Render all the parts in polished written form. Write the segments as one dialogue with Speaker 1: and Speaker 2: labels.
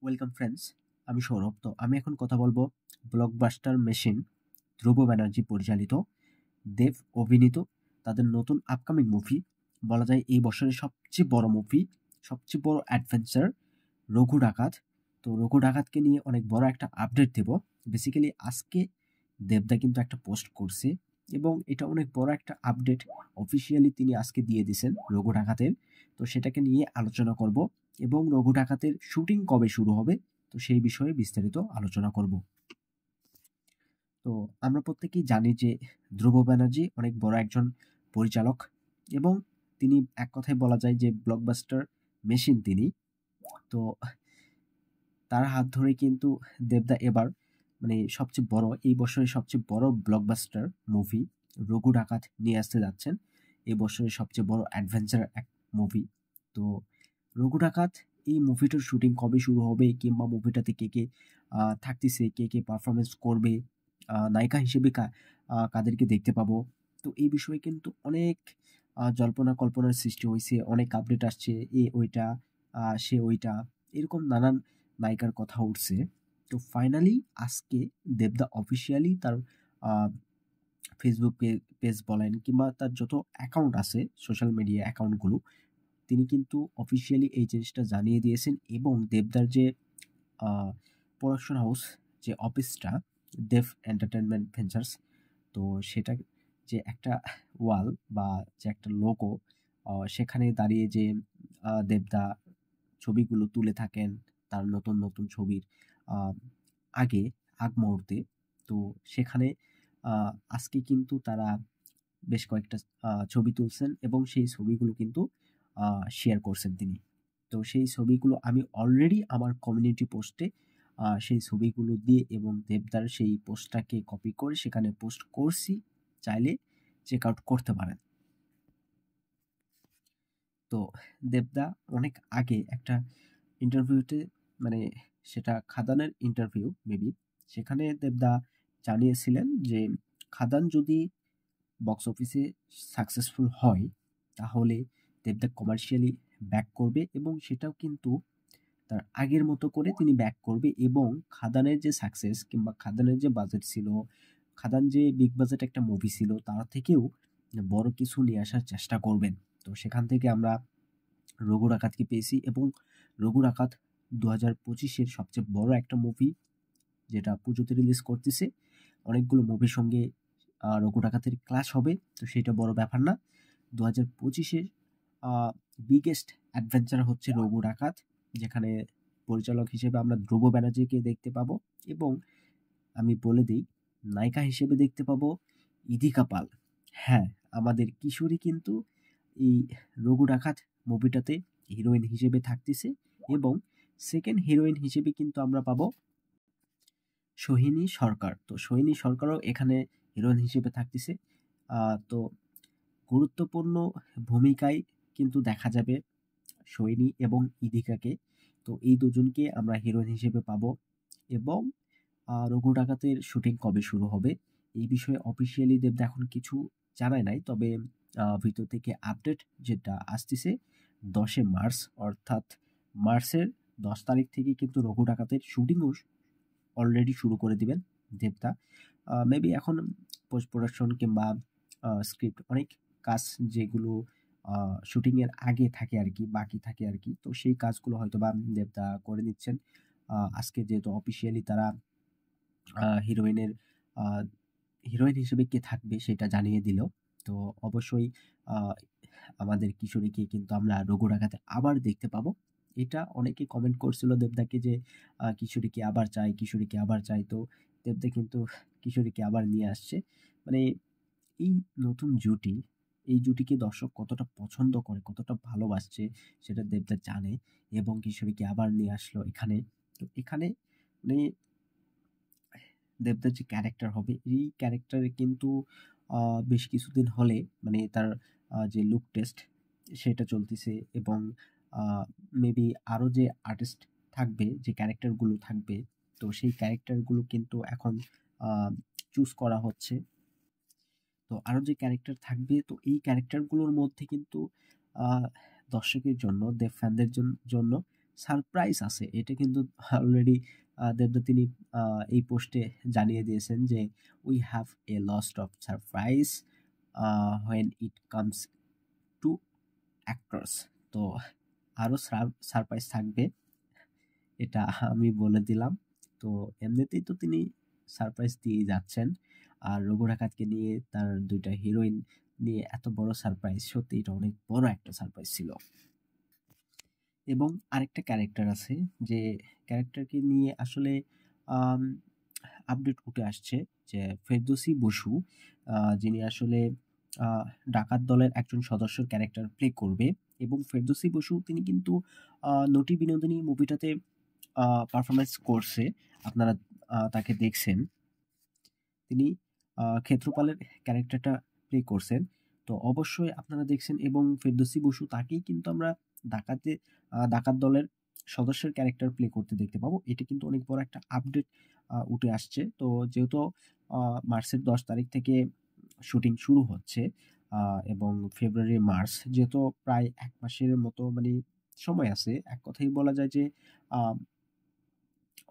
Speaker 1: Welcome friends, আমি সৌরভ। তো আমি এখন কথা বলবো ব্লকবাস্টার মেশিন ধ্রুব ব্যানার্জি পরিচালিত, দেব অভিনীত তাদের নতুন আপকামিং মুভি, বলা যায় এই বছরের সবচেয়ে বড় মুভি, সবচেয়ে বড় অ্যাডভেঞ্চার, রঘু ডাকাত। তো রঘু ডাকাতকে নিয়ে অনেক বড় একটা আপডেট দেব। বেসিক্যালি আজকে দেবদা কিন্তু একটা পোস্ট করছে এবং এটা অনেক বড় একটা আপডেট অফিসিয়ালি তিনি আজকে দিয়ে দিয়েছেন রঘু ডাকাতের। তো সেটাকে নিয়ে আলোচনা করব এবং রঘু ডাকাতের শুটিং কবে শুরু হবে, তো সেই বিষয়ে বিস্তারিত আলোচনা করব। তো আমরা প্রত্যেকেই জানি যে ধ্রুব ব্যানার্জি অনেক বড় একজন পরিচালক এবং তিনি এক কথায় বলা যায় যে ব্লকবাস্টার মেশিন তিনি। তো তার হাত ধরে কিন্তু দেবদা এবার সবচেয়ে বড়, এই বছরের সবচেয়ে বড় ব্লকবাস্টার মুভি রঘু ডাকাত নিয়ে আসতে যাচ্ছেন। এই বছরের সবচেয়ে বড় অ্যাডভেঞ্চার এক মুভি। তো রঘু ডাকাত এই মুভিটার শুটিং কবে শুরু হবে, কিংবা মুভিটাতে কে কে থাকতেছে, কে কে পারফরমেন্স করবে, নায়িকা হিসেবে কাদেরকে দেখতে পাবো, তো এই বিষয়ে কিন্তু অনেক জল্পনা কল্পনার সৃষ্টি হয়েছে, অনেক আপডেট আসছে, এ ওইটা সে ওইটা, এরকম নানান নায়িকার কথা উঠছে। তো ফাইনালি আজকে দেবদা অফিসিয়ালি তার ফেসবুক পেজ বলেন কিংবা তার যত অ্যাকাউন্ট আছে, সোশ্যাল মিডিয়া অ্যাকাউন্টগুলো, তিনি কিন্তু অফিসিয়ালি এই জিনিসটা জানিয়ে দিয়েছেন। এবং দেবদার যে প্রোডাকশন হাউস, যে অফিসটা, দেব এন্টারটেনমেন্ট ভেঞ্চার্স, তো সেটা যে একটা ওয়াল বা যে একটা লোগো, সেখানে দাঁড়িয়ে যে দেবদা ছবিগুলো তুলে থাকেন তার নতুন নতুন ছবির আহ, আগ মুহূর্তে। তো সেখানে আজকে কিন্তু তারা বেশ কয়েকটা ছবি তুলছেন এবং সেই ছবিগুলো কিন্তু শেয়ার করছেন তিনি। তো সেই ছবিগুলো আমি অলরেডি আমার কমিউনিটি পোস্টে সেই ছবিগুলো দিয়ে এবং দেবদার সেই পোস্টটাকে কপি করে সেখানে পোস্ট করছি, চাইলে চেক আউট করতে পারেন। তো দেবদা অনেক আগে একটা ইন্টারভিউতে, মানে সেটা খাদানের ইন্টারভিউ মেবি, সেখানে দেবদা জানিয়েছিলেন যে খাদান যদি বক্স অফিসে সাকসেসফুল হয় তাহলে দেবদা কমার্শিয়ালি ব্যাক করবে এবং সেটাও কিন্তু তার আগের মতো করে তিনি ব্যাক করবে। এবং খাদানের যে সাকসেস কিংবা খাদানের যে বাজেট ছিল, খাদান যে বিগ বাজেট একটা মুভি ছিল, তার থেকেও বড় কিছু নিয়ে আসার চেষ্টা করবেন। তো সেখান থেকে আমরা রঘু ডাকাতকে পেয়েছি এবং রঘু ডাকাত 2025-এর সবচেয়ে বড় একটা মুভি, যেটা পুজোতে রিলিজ করতেছে। অনেকগুলো মুভির সঙ্গে রঘু ডাকাতের ক্লাশ হবে, তো সেটা বড় ব্যাপার না। 2025-এর বিগেস্ট অ্যাডভেঞ্চার হচ্ছে রঘু ডাকাত, যেখানে পরিচালক হিসেবে আমরা ধ্রুব ব্যানার্জিকে দেখতে পাবো এবং আমি বলে দিই, নায়িকা হিসেবে দেখতে পাবো ইদিকা পাল। হ্যাঁ, আমাদের কিশোরী কিন্তু এই রঘু ডাকাত মুভিটাতে হিরোইন হিসেবে থাকতেছে এবং সেকেন্ড হিরোইন হিসেবে কিন্তু আমরা পাবো সোহিনী সরকার। তো সোহিনী সরকারও এখানে হিরোইন হিসেবে থাকতেছে। তো গুরুত্বপূর্ণ ভূমিকায় কিন্তু দেখা যাবে সোহিনী এবং ইদিকাকে। তো এই দুজনকে আমরা হিরোইন হিসেবে পাবো। এবং রঘু ডাকাতের শুটিং কবে শুরু হবে এই বিষয়ে অফিসিয়ালি দেবদা এখন কিছু জানায় নাই, তবে ভিতর থেকে আপডেট যেটা আসতেছে 10 মার্চ, অর্থাৎ মার্চের 10 তারিখ থেকে কিন্তু রঘু ডাকাতের শুটিংও অলরেডি শুরু করে দিবেন দেবদা। মেবি এখন পোস্ট প্রোডাকশন কিংবা স্ক্রিপ্ট অনেক কাজ যেগুলো শুটিং এর আগে থাকে আর কি, বাকি থাকে আর কি, তো সেই কাজগুলো হয়তো বা দেবদা করে নিচ্ছেন। আজকে যেহেতু অফিসিয়ালি তারা হিরোইনের হিরোইন হিসেবে কে থাকবে সেটা জানিয়ে দিল, তো অবশ্যই আহ, আমাদের কিশোরীকে কিন্তু আমরা রঘু ডাকাতে আবার দেখতে পাবো। এটা অনেকে কমেন্ট করছিল দেবদাকে যে কিশোরীকে আবার চাই, কিশোরীকে আবার চাই। তো দেবদা কিন্তু কিশোরীকে আবার নিয়ে আসছে। মানে এই নতুন জুটি, এই জুটিকে দর্শক কতটা পছন্দ করে, কতটা ভালোবাসছে সেটা দেবদা জানে এবং কিশোরীকে আবার নিয়ে আসলো এখানে। তো এখানে মানে দেবদার যে ক্যারেক্টার হবে, এই ক্যারেক্টারে কিন্তু বেশ কিছুদিন হলে তার যে লুক টেস্ট সেটা চলতেছে এবং মেবি আরও যে আর্টিস্ট থাকবে, যে ক্যারেক্টারগুলো থাকবে, তো সেই ক্যারেক্টারগুলো কিন্তু এখন চুজ করা হচ্ছে। তো আরও যে ক্যারেক্টার থাকবে, তো এই ক্যারেক্টারগুলোর মধ্যে কিন্তু আহ, দর্শকের জন্য, দেব ফ্যানদের জন্য সারপ্রাইজ আছে এটা কিন্তু অলরেডি দেবদা তিনি এই পোস্টে জানিয়ে দিয়েছেন যে we have a lost of surprise when it comes to actors. তো আরও সারপ্রাইজ থাকবে, এটা আমি বলে দিলাম। তো এমনিতেই তো তিনি সারপ্রাইজ দিয়েই যাচ্ছেন, আর রঘু ডাকাতকে নিয়ে তার 2টা হিরোইন নিয়ে এত বড় সারপ্রাইজ, সত্যি এটা অনেক বড় একটা সারপ্রাইজ ছিল। এবং আরেকটা ক্যারেক্টার আছে যে ক্যারেক্টারকে নিয়ে আসলে আপডেট উঠে আসছে যে ফেরদৌসী বসু, যিনি আসলে ডাকাত দলের একজন সদস্যর ক্যারেক্টার প্লে করবে। এবং ফেরদৌসী বসু তিনি কিন্তু নটি বিনোদিনী মুভিটাতে পারফরমেন্স করছে, আপনারা তাকে দেখছেন। তিনি ক্ষেত্রপালের ক্যারেক্টারটা প্লে করছেন, তো অবশ্যই আপনারা দেখছেন। এবং ফেরদৌসী বসু তাকেই কিন্তু আমরা ডাকাত দলের সদস্যের ক্যারেক্টার প্লে করতে দেখতে পাবো। এটা কিন্তু অনেক বড় একটা আপডেট উঠে আসছে। তো যেহেতু মার্চের 10 তারিখ থেকে শুটিং শুরু হচ্ছে, এবং ফেব্রুয়ারি মার্চ যেহেতু প্রায় 1 মাসের মতো মানে সময় আছে, এক কথায় বলা যায় যে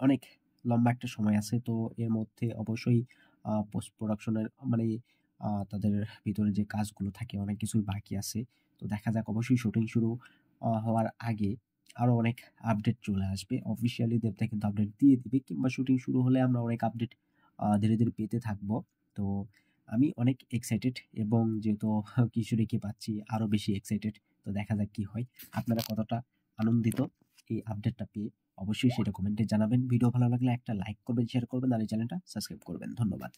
Speaker 1: অনেক লম্বা একটা সময় আছে। তো এর মধ্যে অবশ্যই পোস্ট প্রোডাকশনের মানে তাদের ভিতরে যে কাজগুলো থাকে অনেক কিছুই বাকি আছে। তো দেখা যাক, অবশ্যই শুটিং শুরু হওয়ার আগে আরো অনেক আপডেট চলে আসবে। অফিসিয়ালি দেবদা কিন্তু আপডেট দিয়ে দিবে, কিংবা শুটিং শুরু হলে আমরা অনেক আপডেট ধীরে ধীরে পেতে থাকবো। তো আমি অনেক এক্সাইটেড, এবং যেহেতু কিশোরীকে পাচ্ছি আরো বেশি এক্সাইটেড। তো দেখা যাক কি হয়। আপনারা কতটা আনন্দিত এই আপডেটটা পেয়ে অবশ্যই সেটা কমেন্টে জানাবেন। ভিডিও ভালো লাগলে একটা লাইক করবেন, শেয়ার করবেন, আর এই চ্যানেলটা সাবস্ক্রাইব করবেন। ধন্যবাদ।